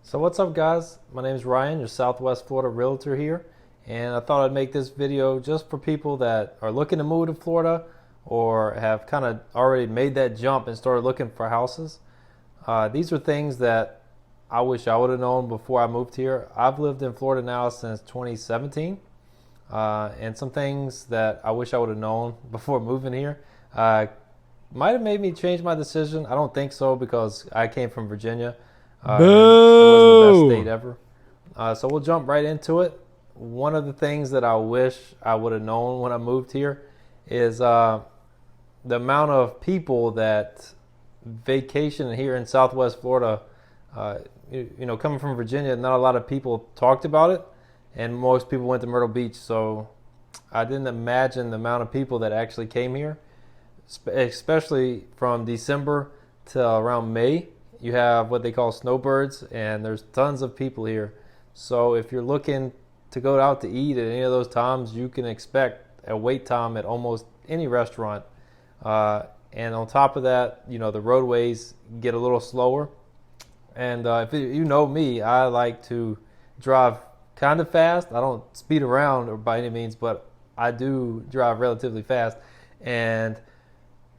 So what's up, guys? My name is Ryan, your Southwest Florida Realtor here, and I thought I'd make this video just for people that are looking to move to Florida or have kind of already made that jump and started looking for houses. These are things that I wish I would have known before I moved here. I've lived in Florida now since 2017, and some things that I wish I would have known before moving here might have made me change my decision. I don't think so because I came from Virginia. And it wasn't the best state ever. So we'll jump right into it. One of the things that I wish I would have known when I moved here is the amount of people that vacation here in Southwest Florida. Coming from Virginia, not a lot of people talked about it, and most people went to Myrtle Beach. So I didn't imagine the amount of people that actually came here, especially from December to around May. You have what they call snowbirds, and there's tons of people here. So if you're looking to go out to eat at any of those times, you can expect a wait time at almost any restaurant. And on top of that, the roadways get a little slower. And if you know me, I like to drive kind of fast. I don't speed around or by any means, but I do drive relatively fast. And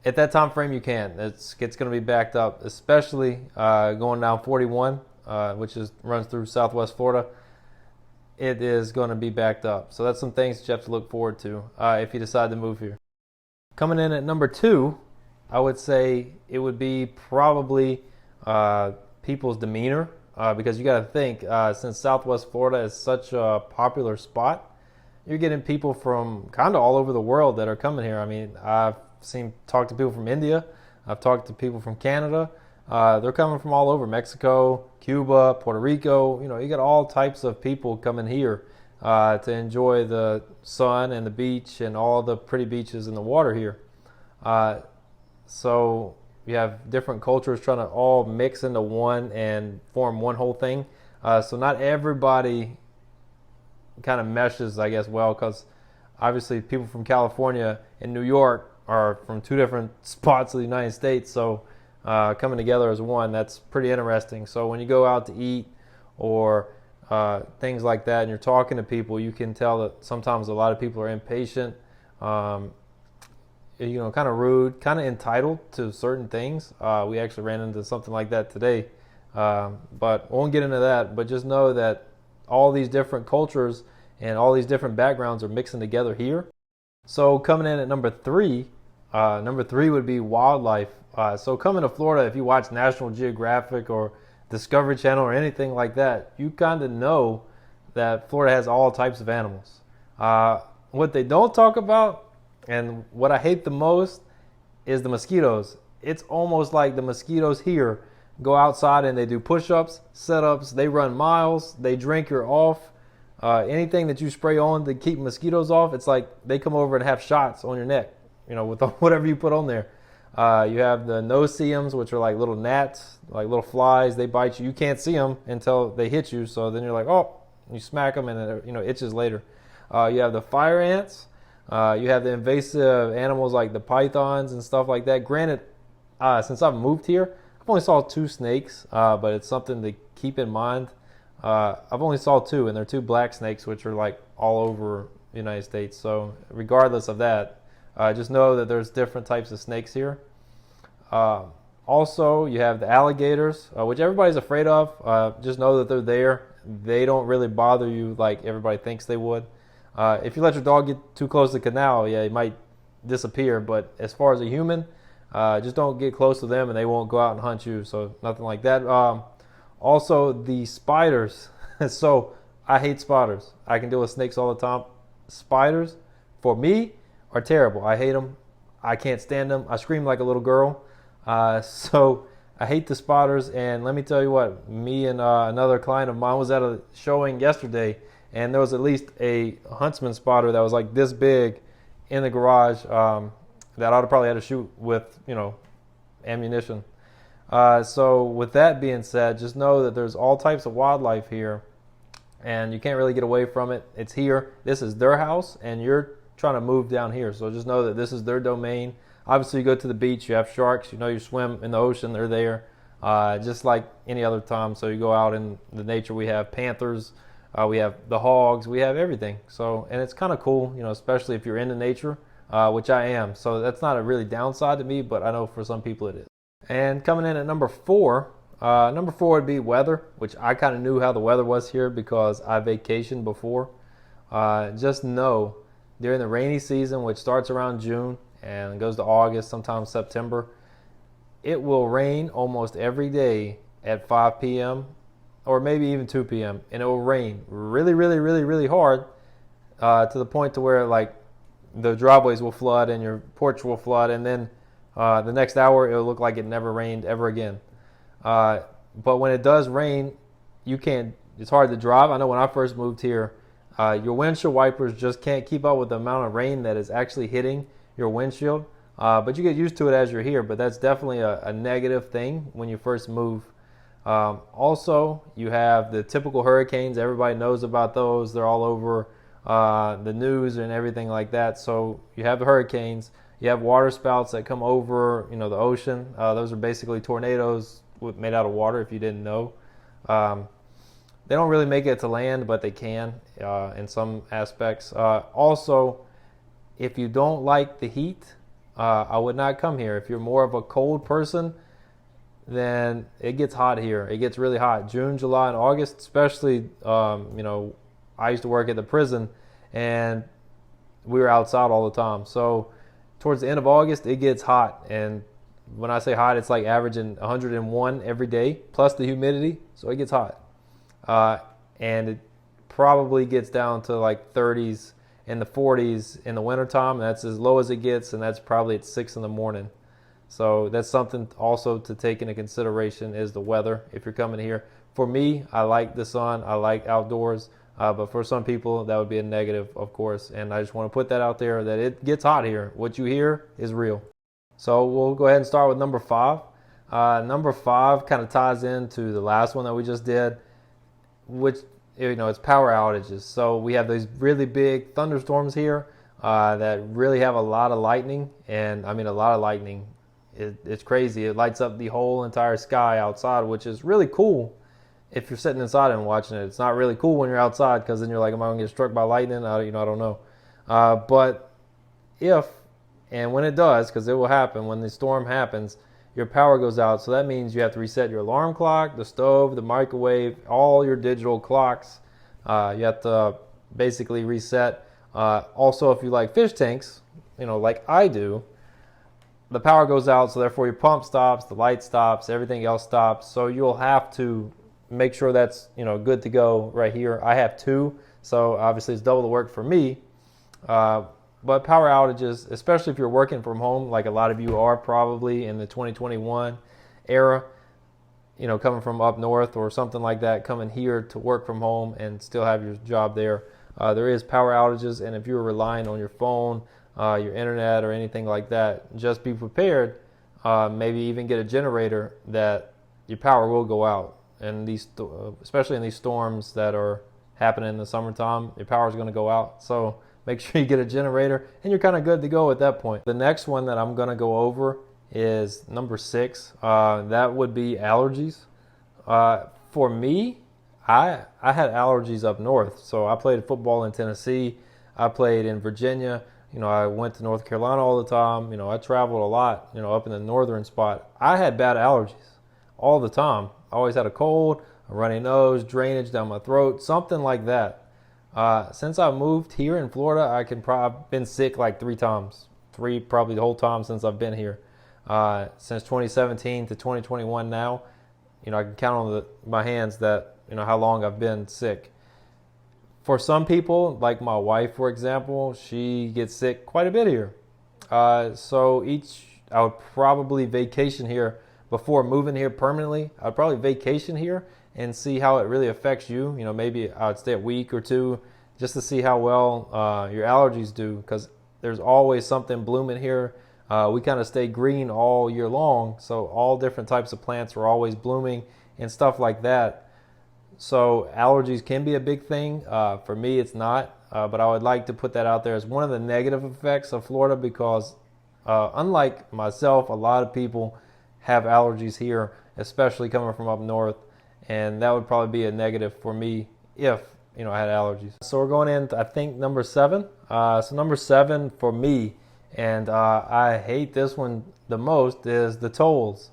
at that time frame, you can. It's going to be backed up, especially going down 41, which runs through Southwest Florida. It is going to be backed up. So that's some things that you have to look forward to if you decide to move here. Coming in at number 2, I would say it would be probably people's demeanor, because you got to think, since Southwest Florida is such a popular spot, you're getting people from kind of all over the world that are coming here. I mean, I've talked to people from India. I've talked to people from Canada. They're coming from all over: Mexico, Cuba, Puerto Rico. You got all types of people coming here to enjoy the sun and the beach and all the pretty beaches and the water here. So you have different cultures trying to all mix into one and form one whole thing. So not everybody kind of meshes, I guess, well, because obviously people from California and New York are from two different spots of the United States, so coming together as one, that's pretty interesting. So when you go out to eat or things like that and you're talking to people, you can tell that sometimes a lot of people are impatient, kind of rude, kind of entitled to certain things. We actually ran into something like that today, but I won't get into that. But just know that all these different cultures and all these different backgrounds are mixing together here. So coming in at number 3 would be wildlife. So coming to Florida, if you watch National Geographic or Discovery Channel or anything like that, you kind of know that Florida has all types of animals. What they don't talk about, and what I hate the most, is the mosquitoes. It's almost like the mosquitoes here go outside and they do push-ups, sit-ups, they run miles, they drink your off. Anything that you spray on to keep mosquitoes off, it's like they come over and have shots on your neck, with whatever you put on there. You have the no-see-ums, which are like little gnats, like little flies. They bite you. You can't see them until they hit you. So then you're like, oh, you smack them and it itches later. You have the fire ants. You have the invasive animals like the pythons and stuff like that. Granted, since I've moved here, I've only saw 2 snakes, but it's something to keep in mind. I've only saw 2, and they're 2 black snakes, which are like all over the United States. So regardless of that, just know that there's different types of snakes here. Also, you have the alligators, which everybody's afraid of. Just know that they're there. They don't really bother you like everybody thinks they would. If you let your dog get too close to the canal, yeah, it might disappear. But as far as a human, just don't get close to them and they won't go out and hunt you. So nothing like that. Also, the spiders. So I hate spiders. I can deal with snakes all the time. Spiders, for me, are terrible. I hate them. I can't stand them. I scream like a little girl. So I hate the spiders. And let me tell you what, me and another client of mine was at a showing yesterday, and there was at least a huntsman spider that was like this big in the garage that I'd probably had to shoot with, ammunition. So with that being said, just know that there's all types of wildlife here, and you can't really get away from it. It's here. This is their house, and you're trying to move down here. So just know that this is their domain. Obviously, you go to the beach, you have sharks. You swim in the ocean, they're there. just like any other time. So you go out in the nature, we have panthers, we have the hogs, we have everything. So, and it's kind of cool, especially if you're into nature, which I am. So that's not a really downside to me, but I know for some people it is. And coming in at number four would be weather, which I kind of knew how the weather was here because I vacationed before. Just know during the rainy season, which starts around June and goes to August, sometimes September, it will rain almost every day at 5 p.m. or maybe even 2 p.m. and it will rain really, really, really, really hard to the point to where like the driveways will flood and your porch will flood, and then the next hour it'll look like it never rained ever again. But when it does rain, it's hard to drive. I know when I first moved here, your windshield wipers just can't keep up with the amount of rain that is actually hitting your windshield. But you get used to it as you're here, but that's definitely a negative thing when you first move. Also, you have the typical hurricanes. Everybody knows about those. They're all over the news and everything like that. So you have the hurricanes. You have water spouts that come over, the ocean. Those are basically tornadoes made out of water, if you didn't know. They don't really make it to land, but they can in some aspects. Also, if you don't like the heat, I would not come here. If you're more of a cold person, then it gets hot here. It gets really hot. June, July, and August, especially, I used to work at the prison, and we were outside all the time. So towards the end of August, it gets hot. And when I say hot, it's like averaging 101 every day, plus the humidity. So it gets hot. And it probably gets down to like 30s and the 40s in the wintertime. That's as low as it gets, and that's probably at 6 in the morning. So that's something also to take into consideration is the weather if you're coming here. For me, I like the sun. I like outdoors. But for some people, that would be a negative, of course. And I just want to put that out there that it gets hot here. What you hear is real. So we'll go ahead and start with number 5. Number 5 kind of ties into the last one that we just did, which, it's power outages. So we have these really big thunderstorms here that really have a lot of lightning. And I mean, a lot of lightning. It's crazy. It lights up the whole entire sky outside, which is really cool if you're sitting inside and watching it. It's not really cool when you're outside because then you're like, am I going to get struck by lightning? I don't know. But if and when it does, because it will happen, when the storm happens, your power goes out. So that means you have to reset your alarm clock, the stove, the microwave, all your digital clocks. You have to basically reset. Also, if you like fish tanks, like I do, the power goes out. So therefore your pump stops, the light stops, everything else stops. So you'll have to make sure that's, good to go right here. I have 2. So obviously it's double the work for me. But power outages, especially if you're working from home, like a lot of you are probably in the 2021 era, coming from up north or something like that, coming here to work from home and still have your job there. There is power outages, and if you're relying on your phone, your internet, or anything like that, just be prepared. Maybe even get a generator that your power will go out. And especially in these storms that are happening in the summertime, your power is going to go out. So make sure you get a generator, and you're kind of good to go at that point. The next one that I'm going to go over is number 6. That would be allergies. For me, I had allergies up north. So I played football in Tennessee. I played in Virginia. I went to North Carolina all the time. I traveled a lot, up in the northern spot. I had bad allergies all the time. I always had a cold, a runny nose, drainage down my throat, something like that. Since I moved here in Florida, I've been sick like 3 times. 3 probably the whole time since I've been here. Since 2017 to 2021 now, I can count on my hands that, how long I've been sick. For some people, like my wife, for example, she gets sick quite a bit here. So I would probably vacation here before moving here permanently. I'd probably vacation here and see how it really affects you. Maybe I'd stay a week or 2 just to see how well your allergies do, because there's always something blooming here. We kind of stay green all year long, so all different types of plants are always blooming and stuff like that. So allergies can be a big thing. For me, it's not, but I would like to put that out there as one of the negative effects of Florida, because unlike myself, a lot of people have allergies here, especially coming from up north. And that would probably be a negative for me if, I had allergies. So we're going in, I think, number 7. So number 7 for me, and I hate this one the most, is the tolls.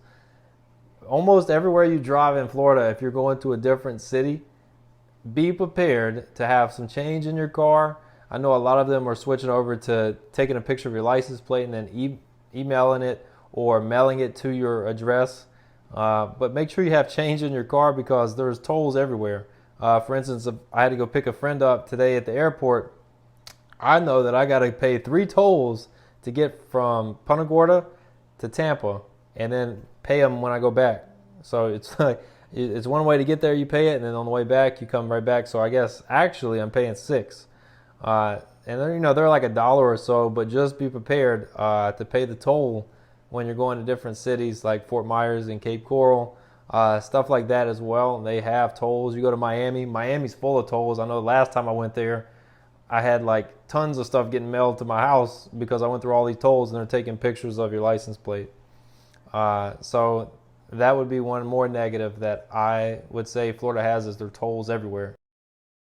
Almost everywhere you drive in Florida, if you're going to a different city, be prepared to have some change in your car. I know a lot of them are switching over to taking a picture of your license plate and then emailing it or mailing it to your address. But make sure you have change in your car because there's tolls everywhere. For instance, if I had to go pick a friend up today at the airport, I know that I got to pay 3 tolls to get from Punta Gorda to Tampa and then pay them when I go back. So it's like, it's one way to get there, you pay it, and then on the way back, you come right back. So I guess actually I'm paying 6. And they're like $1 or so, but just be prepared to pay the toll when you're going to different cities like Fort Myers and Cape Coral, stuff like that as well. They have tolls. You go to Miami. Miami's full of tolls. I know the last time I went there, I had like tons of stuff getting mailed to my house because I went through all these tolls and they're taking pictures of your license plate. So that would be one more negative that I would say Florida has, is their tolls everywhere.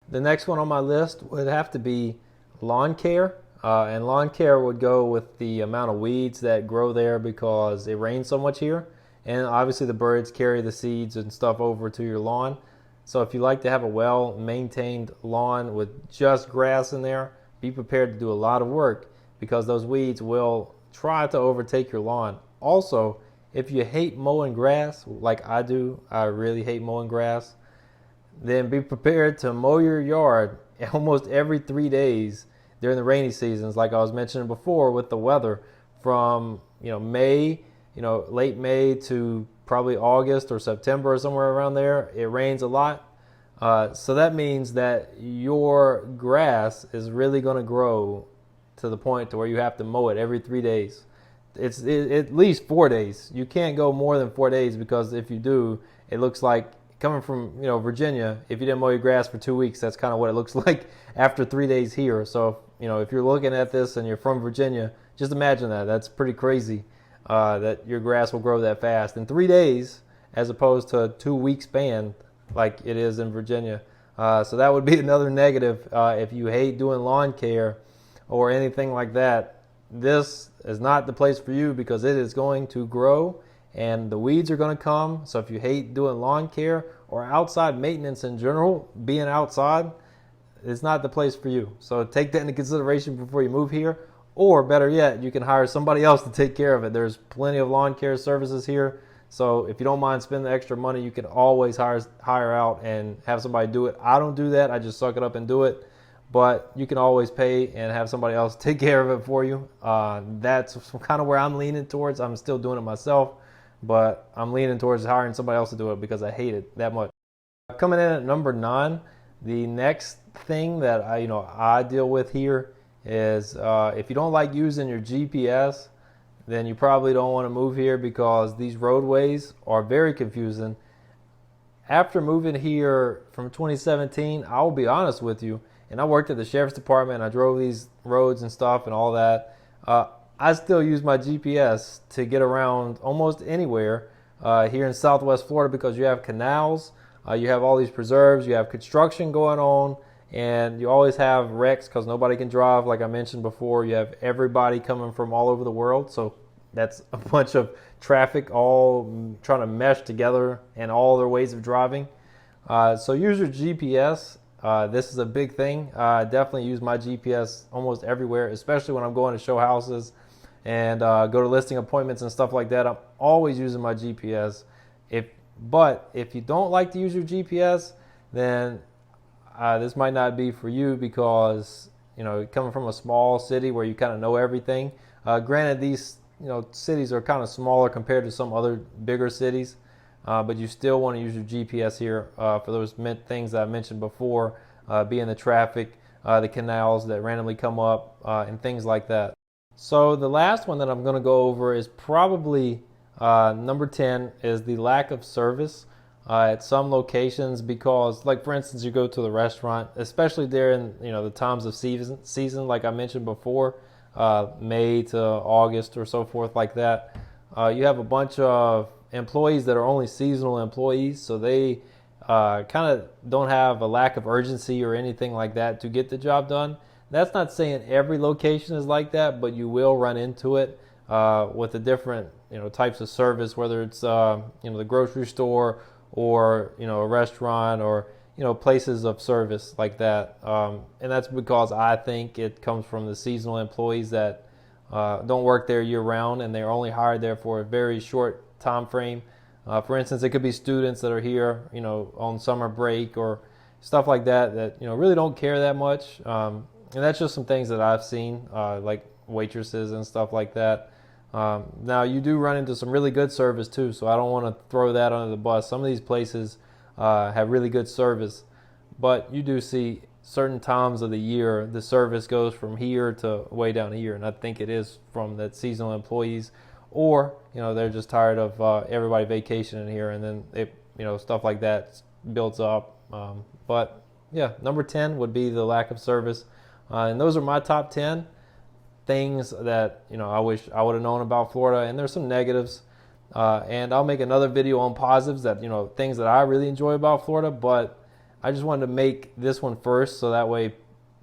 The next one on my list would have to be lawn care. And lawn care would go with the amount of weeds that grow there because it rains so much here. And obviously the birds carry the seeds and stuff over to your lawn. So if you like to have a well-maintained lawn with just grass in there, be prepared to do a lot of work because those weeds will try to overtake your lawn. Also, if you hate mowing grass, like I do, I really hate mowing grass, then be prepared to mow your yard almost every 3 days during the rainy seasons, like I was mentioning before with the weather, from May, late May to probably August or September or somewhere around there. It rains a lot, so that means that your grass is really going to grow to the point to where you have to mow it every 3 days. It's at least 4 days. You can't go more than 4 days because if you do, it looks like coming from Virginia. If you didn't mow your grass for 2 weeks, that's kind of what it looks like after 3 days here. So if you're looking at this and you're from Virginia, just imagine that. That's pretty crazy that your grass will grow that fast in 3 days as opposed to a 2 week span like it is in Virginia. So that would be another negative if you hate doing lawn care or anything like that. This is not the place for you because it is going to grow and the weeds are going to come. So if you hate doing lawn care or outside maintenance in general, being outside, it's not the place for you. So take that into consideration before you move here. Or better yet, you can hire somebody else to take care of it. There's plenty of lawn care services here. So if you don't mind spending the extra money, you can always hire out and have somebody do it. I don't do that. I just suck it up and do it. But you can always pay and have somebody else take care of it for you. That's kind of where I'm leaning towards. I'm still doing it myself, but I'm leaning towards hiring somebody else to do it because I hate it that much. Coming in at number 9, the next thing that I deal with here is if you don't like using your GPS, then you probably don't want to move here because these roadways are very confusing. After moving here from 2017, I will be honest with you, and I worked at the sheriff's department, and I drove these roads and stuff and all that. I still use my GPS to get around almost anywhere here in Southwest Florida because you have canals, you have all these preserves, you have construction going on, and you always have wrecks because nobody can drive. Like I mentioned before, you have everybody coming from all over the world, so that's a bunch of traffic all trying to mesh together and all their ways of driving. So use your GPS. This is a big thing. I definitely use my GPS almost everywhere, especially when I'm going to show houses and go to listing appointments and stuff like that. I'm always using my GPS. But if you don't like to use your GPS, then this might not be for you because coming from a small city where you kind of know everything. Granted, these cities are kind of smaller compared to some other bigger cities. But you still want to use your GPS here for those things that I mentioned before, being the traffic, the canals that randomly come up, and things like that. So the last one that I'm going to go over is probably number 10, is the lack of service at some locations because, like for instance, you go to the restaurant, especially during the times of season, like I mentioned before, May to August or so forth like that. You have a bunch of employees that are only seasonal employees, so they kind of don't have a lack of urgency or anything like that to get the job done. That's not saying every location is like that, but you will run into it with the different types of service, whether it's the grocery store or a restaurant or places of service like that. And that's because I think it comes from the seasonal employees that don't work there year round, and they're only hired there for a very short time frame. For instance, it could be students that are here, on summer break or stuff like that really don't care that much. And that's just some things that I've seen, like waitresses and stuff like that. Now, you do run into some really good service too, so I don't want to throw that under the bus. Some of these places have really good service, but you do see certain times of the year the service goes from here to way down here, and I think it is from that seasonal employees, or they're just tired of everybody vacationing here, and then it stuff like that builds up. But yeah, number 10 would be the lack of service, and those are my top 10 things that I wish I would have known about Florida. And there's some negatives, and I'll make another video on positives, that things that I really enjoy about Florida. But I just wanted to make this one first, so that way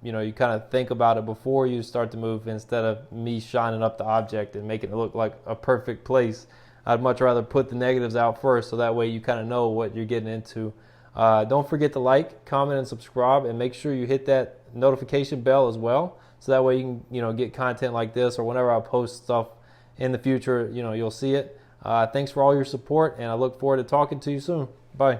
you kind of think about it before you start to move, instead of me shining up the object and making it look like a perfect place. I'd much rather put the negatives out first, so that way you kind of know what you're getting into. Don't forget to like, comment, and subscribe, and make sure you hit that notification bell as well, so that way you can get content like this, or whenever I post stuff in the future, you'll see it. Thanks for all your support, and I look forward to talking to you soon. Bye.